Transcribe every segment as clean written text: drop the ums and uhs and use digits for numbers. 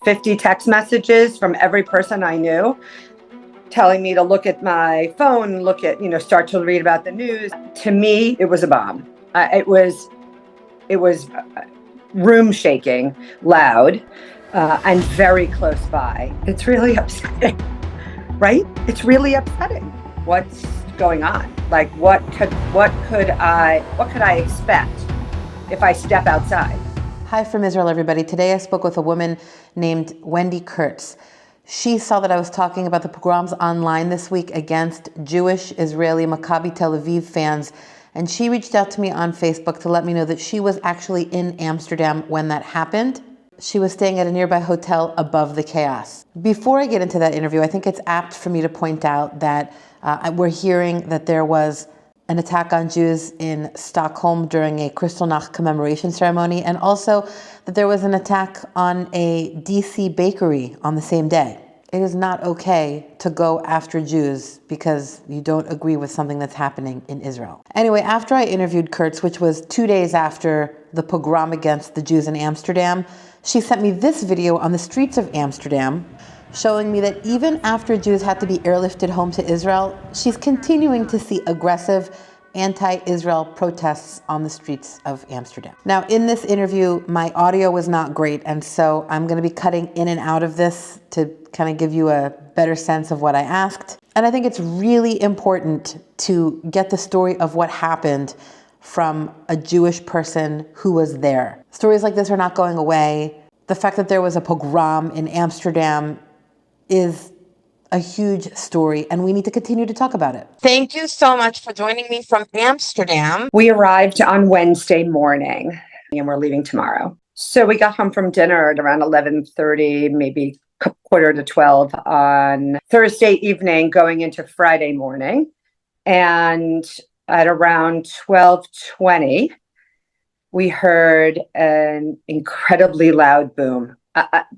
50 text messages from every person I knew telling me to look at my phone, start to read about the news. To me, it was a bomb. It was room shaking, loud, and very close by. It's really upsetting, right? It's really upsetting. What's going on? Like, what could I expect if I step outside? Hi from Israel, everybody. Today I spoke with a woman named Wendy Kurtz. She saw that I was talking about the pogroms online this week against Jewish Israeli Maccabi Tel Aviv fans, and she reached out to me on Facebook to let me know that she was actually in Amsterdam when that happened. She was staying at a nearby hotel above the chaos. Before I get into that interview, I think it's apt for me to point out that we're hearing that there was an attack on Jews in Stockholm during a Kristallnacht commemoration ceremony, and also that there was an attack on a DC bakery on the same day. It is not okay to go after Jews because you don't agree with something that's happening in Israel. Anyway, after I interviewed Kurtz, which was 2 days after the pogrom against the Jews in Amsterdam, she sent me this video on the streets of Amsterdam, showing me that even after Jews had to be airlifted home to Israel, she's continuing to see aggressive anti-Israel protests on the streets of Amsterdam. Now, in this interview, my audio was not great, and so I'm going to be cutting in and out of this to kind of give you a better sense of what I asked. And I think it's really important to get the story of what happened from a Jewish person who was there. Stories like this are not going away. The fact that there was a pogrom in Amsterdam is a huge story, and we need to continue to talk about it. Thank you so much for joining me from Amsterdam. We arrived on Wednesday morning, and we're leaving tomorrow. So we got home from dinner at around 11:30, maybe quarter to 12 on Thursday evening, going into Friday morning. And at around 12:20, we heard an incredibly loud boom.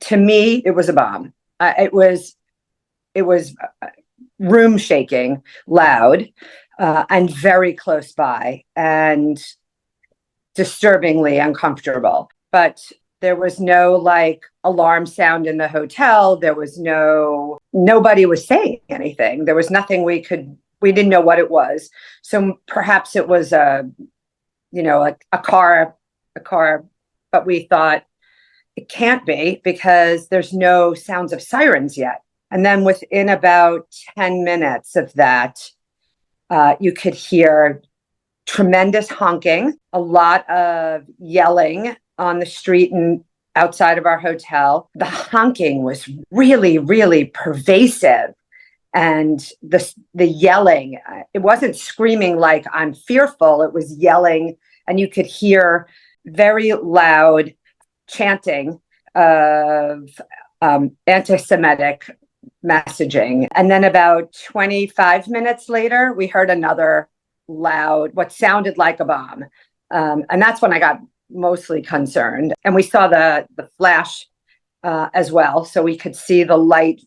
To me, it was a bomb. It was room shaking, loud, and very close by, and disturbingly uncomfortable. But there was no alarm sound in the hotel. There was nobody was saying anything. There was nothing we didn't know what it was. So perhaps it was a car, but we thought it can't be because there's no sounds of sirens yet. And then within about 10 minutes of that, you could hear tremendous honking, a lot of yelling on the street and outside of our hotel. The honking was really, really pervasive. And the yelling, it wasn't screaming like I'm fearful. It was yelling, and you could hear very loud chanting of anti-Semitic messaging. And then about 25 minutes later, we heard another loud, what sounded like a bomb. And that's when I got mostly concerned. And we saw the flash as well. So we could see the light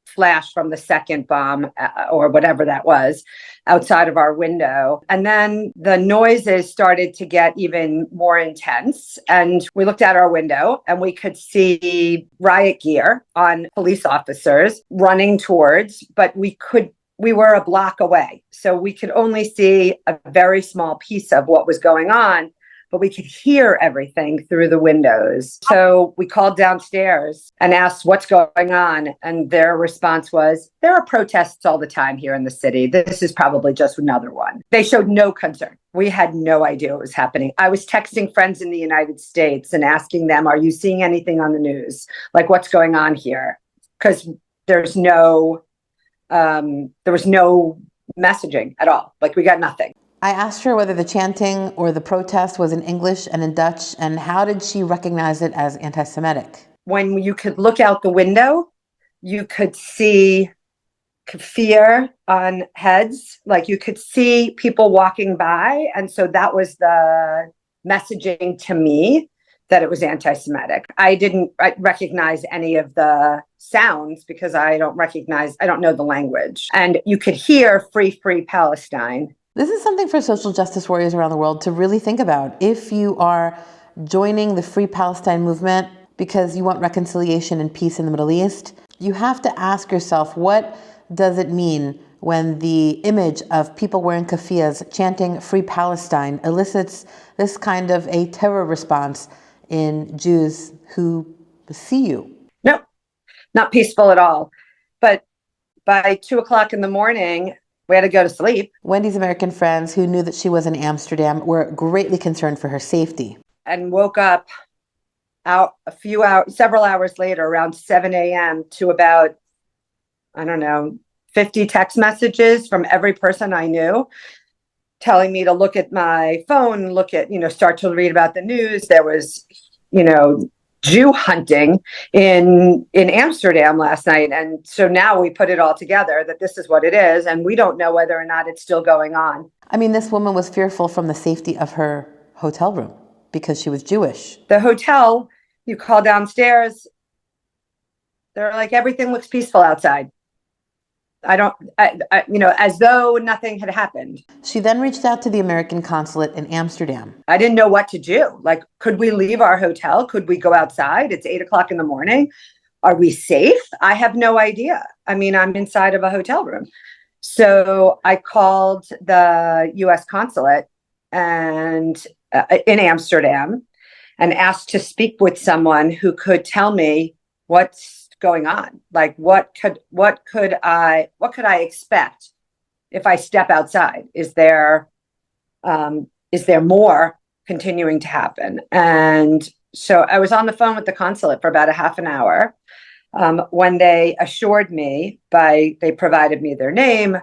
flash from the second bomb or whatever that was outside of our window. And then the noises started to get even more intense. And we looked out our window and we could see riot gear on police officers running towards, but we were a block away. So we could only see a very small piece of what was going on, but we could hear everything through the windows. So we called downstairs and asked what's going on. And their response was, there are protests all the time here in the city. This is probably just another one. They showed no concern. We had no idea what was happening. I was texting friends in the United States and asking them, are you seeing anything on the news? Like, what's going on here? Because there was no messaging at all. Like, we got nothing. I asked her whether the chanting or the protest was in English and in Dutch, and how did she recognize it as anti-Semitic? When you could look out the window, you could see fear on heads. Like, you could see people walking by. And so that was the messaging to me, that it was anti-Semitic. I didn't recognize any of the sounds because I don't know the language. And you could hear free, free Palestine. This is something for social justice warriors around the world to really think about. If you are joining the Free Palestine movement, because you want reconciliation and peace in the Middle East, you have to ask yourself, what does it mean when the image of people wearing keffiyehs chanting Free Palestine elicits this kind of a terror response in Jews who see you? No, not peaceful at all. But by 2 o'clock in the morning, we had to go to sleep. Wendy's American friends who knew that she was in Amsterdam were greatly concerned for her safety. And woke up out several hours later, around 7 a.m. to about, I don't know, 50 text messages from every person I knew telling me to look at my phone, start to read about the news. There was, Jew hunting in Amsterdam last night. And so now we put it all together that this is what it is. And we don't know whether or not it's still going on. I mean, this woman was fearful from the safety of her hotel room because she was Jewish. The hotel, you call downstairs, they're like, everything looks peaceful outside. As though nothing had happened. She then reached out to the American consulate in Amsterdam. I didn't know what to do. Like, could we leave our hotel? Could we go outside? It's 8 o'clock in the morning. Are we safe? I have no idea. I mean, I'm inside of a hotel room. So I called the U.S. consulate and in Amsterdam and asked to speak with someone who could tell me what's going on. Like, what could I expect if I step outside? Is there more continuing to happen? And so I was on the phone with the consulate for about a half an hour when they assured me they provided me their name,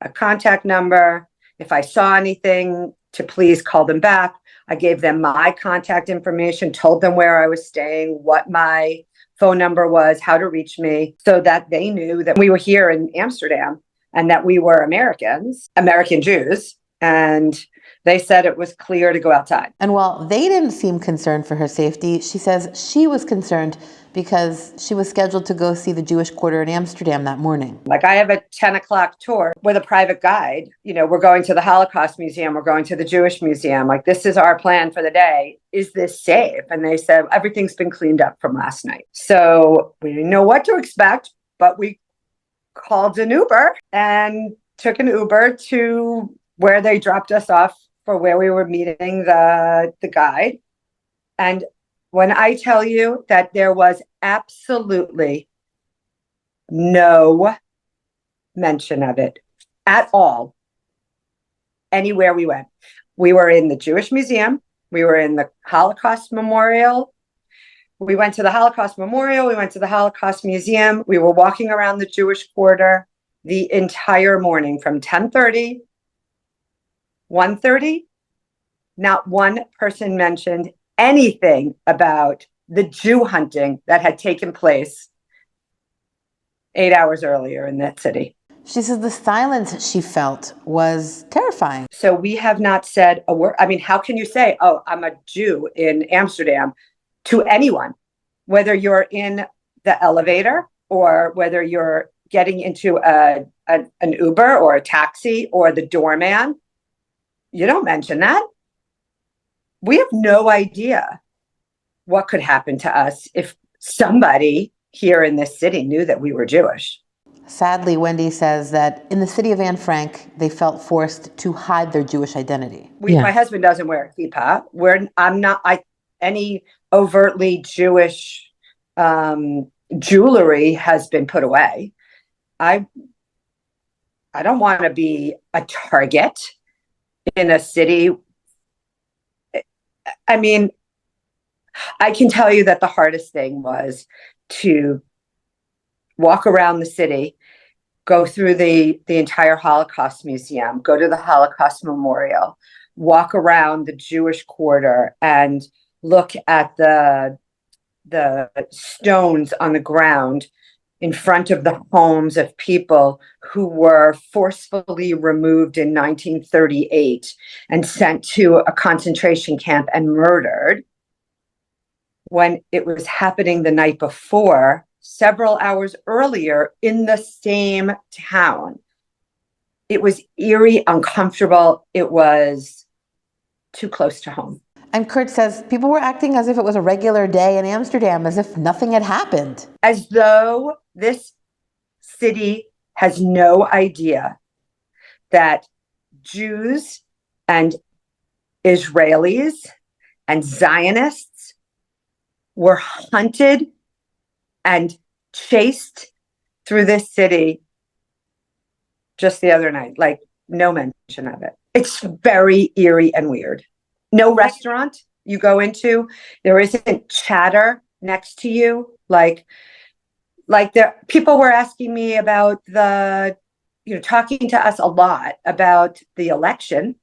a contact number. If I saw anything, to please call them back. I gave them my contact information, told them where I was staying, what my phone number was, how to reach me, so that they knew that we were here in Amsterdam and that we were American Jews. And they said it was clear to go outside. And while they didn't seem concerned for her safety, she says she was concerned because she was scheduled to go see the Jewish quarter in Amsterdam that morning. Like, I have a 10 o'clock tour with a private guide. We're going to the Holocaust Museum. We're going to the Jewish Museum. Like, this is our plan for the day. Is this safe? And they said, everything's been cleaned up from last night. So we didn't know what to expect, but we called an Uber and took an Uber to where they dropped us off for where we were meeting the guide. And when I tell you that there was absolutely no mention of it at all, anywhere we went. We were in the Jewish Museum. We were in the Holocaust Memorial. We went to the Holocaust Memorial. We went to the Holocaust Museum. We were walking around the Jewish quarter the entire morning from 10:30, 1:30. Not one person mentioned anything about the Jew hunting that had taken place 8 hours earlier in that city. She says the silence she felt was terrifying. So we have not said a word. I mean, how can you say, oh, I'm a Jew in Amsterdam to anyone, whether you're in the elevator or whether you're getting into an Uber or a taxi or the doorman? You don't mention that. We have no idea what could happen to us if somebody here in this city knew that we were Jewish. Sadly, Wendy says that in the city of Anne Frank, they felt forced to hide their Jewish identity. My husband doesn't wear a kippah. I'm not. Any overtly Jewish jewelry has been put away. I don't want to be a target in a city. I mean, I can tell you that the hardest thing was to walk around the city, go through the entire Holocaust Museum, go to the Holocaust Memorial, walk around the Jewish quarter and look at the stones on the ground in front of the homes of people who were forcefully removed in 1938 and sent to a concentration camp and murdered. When it was happening the night before, several hours earlier in the same town. It was eerie, uncomfortable. It was too close to home. And Kurt says people were acting as if it was a regular day in Amsterdam, as if nothing had happened. As though this city has no idea that Jews and Israelis and Zionists were hunted and chased through this city just the other night. Like, no mention of it. It's very eerie and weird. No restaurant you go into, there isn't chatter next to you. Like there, people were asking me about talking to us a lot about the election.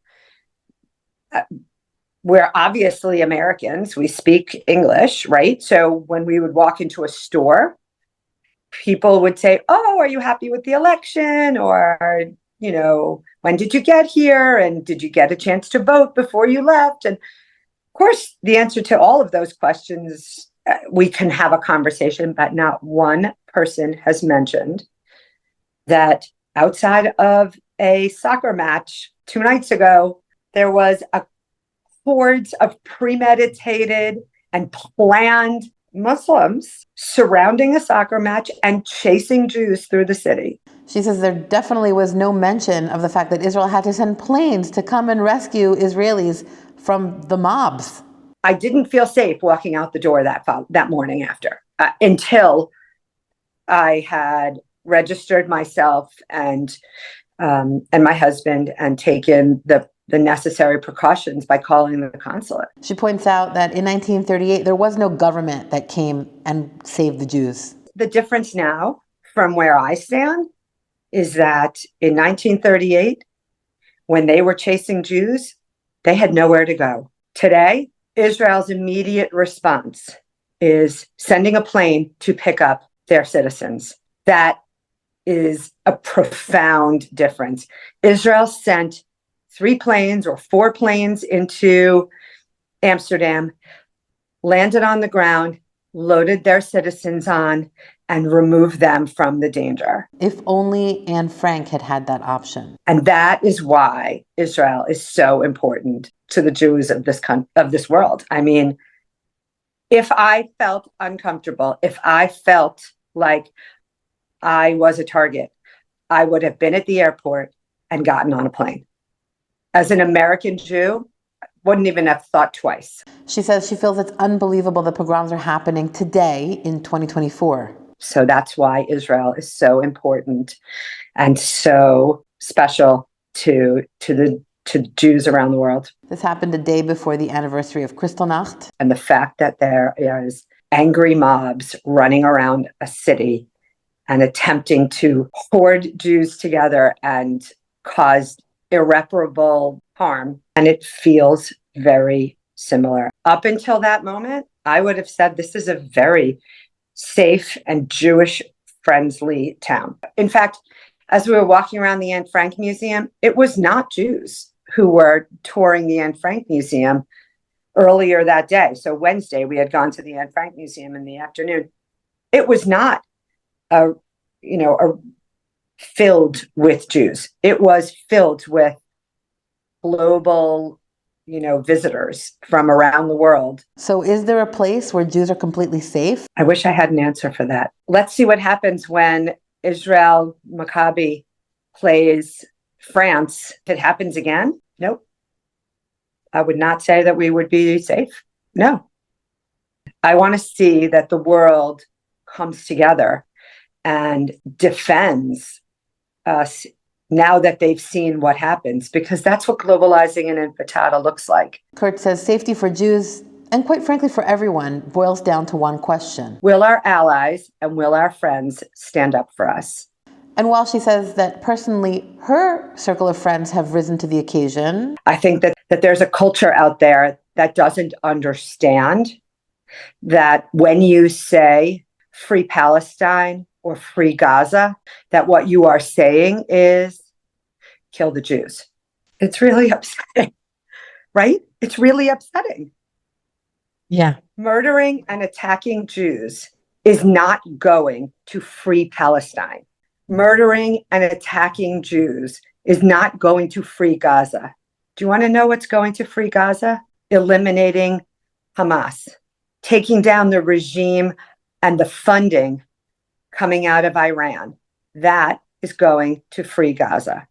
We're obviously Americans. We speak English, right? So when we would walk into a store, people would say, "Oh, are you happy with the election?" Or, "When did you get here? And did you get a chance to vote before you left?" And of course, the answer to all of those questions, we can have a conversation, but not one person has mentioned that outside of a soccer match 2 nights ago, there was a hordes of premeditated and planned Muslims surrounding a soccer match and chasing Jews through the city. She says there definitely was no mention of the fact that Israel had to send planes to come and rescue Israelis from the mobs. I didn't feel safe walking out the door that morning after, until I had registered myself and my husband and taken the necessary precautions by calling the consulate. She points out that in 1938, there was no government that came and saved the Jews. The difference now from where I stand is that in 1938, when they were chasing Jews, they had nowhere to go. Today, Israel's immediate response is sending a plane to pick up their citizens. That is a profound difference. Israel sent 3 planes or 4 planes into Amsterdam, landed on the ground, loaded their citizens on, and removed them from the danger. If only Anne Frank had had that option. And that is why Israel is so important to the Jews of this world. I mean, if I felt uncomfortable, if I felt like I was a target, I would have been at the airport and gotten on a plane. As an American Jew, wouldn't even have thought twice. She says she feels it's unbelievable that pogroms are happening today in 2024. So that's why Israel is so important and so special to Jews around the world. This happened a day before the anniversary of Kristallnacht. And the fact that there is angry mobs running around a city and attempting to hoard Jews together and cause irreparable harm. And it feels very similar. Up until that moment, I would have said this is a very safe and Jewish friendly town. In fact, as we were walking around the Anne Frank Museum, it was not Jews who were touring the Anne Frank Museum earlier that day. So Wednesday, we had gone to the Anne Frank Museum in the afternoon. It was not filled with Jews. It was filled with global, visitors from around the world. So is there a place where Jews are completely safe? I wish I had an answer for that. Let's see what happens when Israel Maccabi plays France. If it happens again, nope. I would not say that we would be safe. No. I want to see that the world comes together and defends us now that they've seen what happens, because that's what globalizing an intifada looks like. Kurt says safety for Jews, and quite frankly for everyone, boils down to one question. Will our allies and will our friends stand up for us? And while she says that personally her circle of friends have risen to the occasion, I think that there's a culture out there that doesn't understand that when you say free Palestine or free Gaza, that what you are saying is kill the Jews. It's really upsetting, right? It's really upsetting. Yeah. Murdering and attacking Jews is not going to free Palestine. Murdering and attacking Jews is not going to free Gaza. Do you want to know what's going to free Gaza? eliminating Hamas, taking down the regime and the funding coming out of Iran. That is going to free Gaza.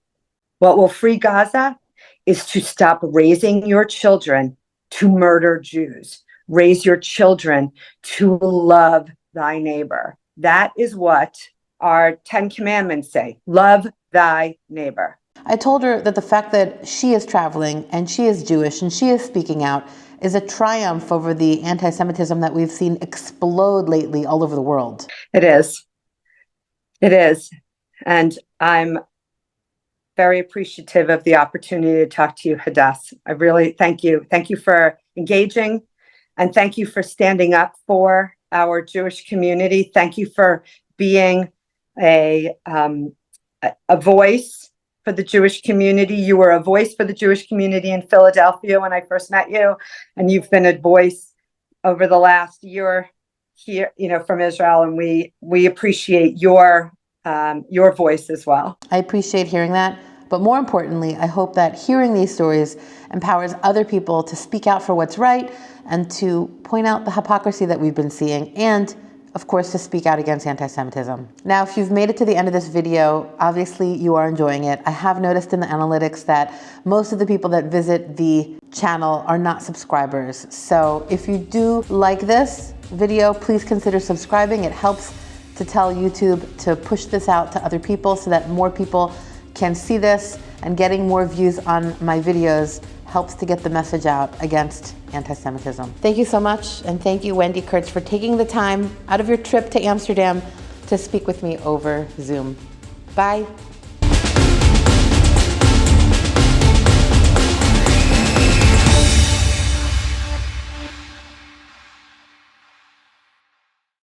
What will free Gaza is to stop raising your children to murder Jews. Raise your children to love thy neighbor. That is what our 10 commandments say. Love thy neighbor. I told her that the fact that she is traveling and she is Jewish and she is speaking out is a triumph over the anti-Semitism that we've seen explode lately all over the world. It is. It is. And I'm very appreciative of the opportunity to talk to you, Hadass. I really thank you. Thank you for engaging, and thank you for standing up for our Jewish community. Thank you for being a voice for the Jewish community. You were a voice for the Jewish community in Philadelphia when I first met you, and you've been a voice over the last year here, from Israel, and we appreciate your voice as well. I appreciate hearing that. But more importantly, I hope that hearing these stories empowers other people to speak out for what's right and to point out the hypocrisy that we've been seeing, and of course, to speak out against anti-Semitism. Now, if you've made it to the end of this video, obviously you are enjoying it. I have noticed in the analytics that most of the people that visit the channel are not subscribers. So if you do like this video, please consider subscribing. It helps to tell YouTube to push this out to other people so that more people can see this, and getting more views on my videos helps to get the message out against anti-Semitism. Thank you so much, and thank you, Wendy Kurtz, for taking the time out of your trip to Amsterdam to speak with me over Zoom. Bye.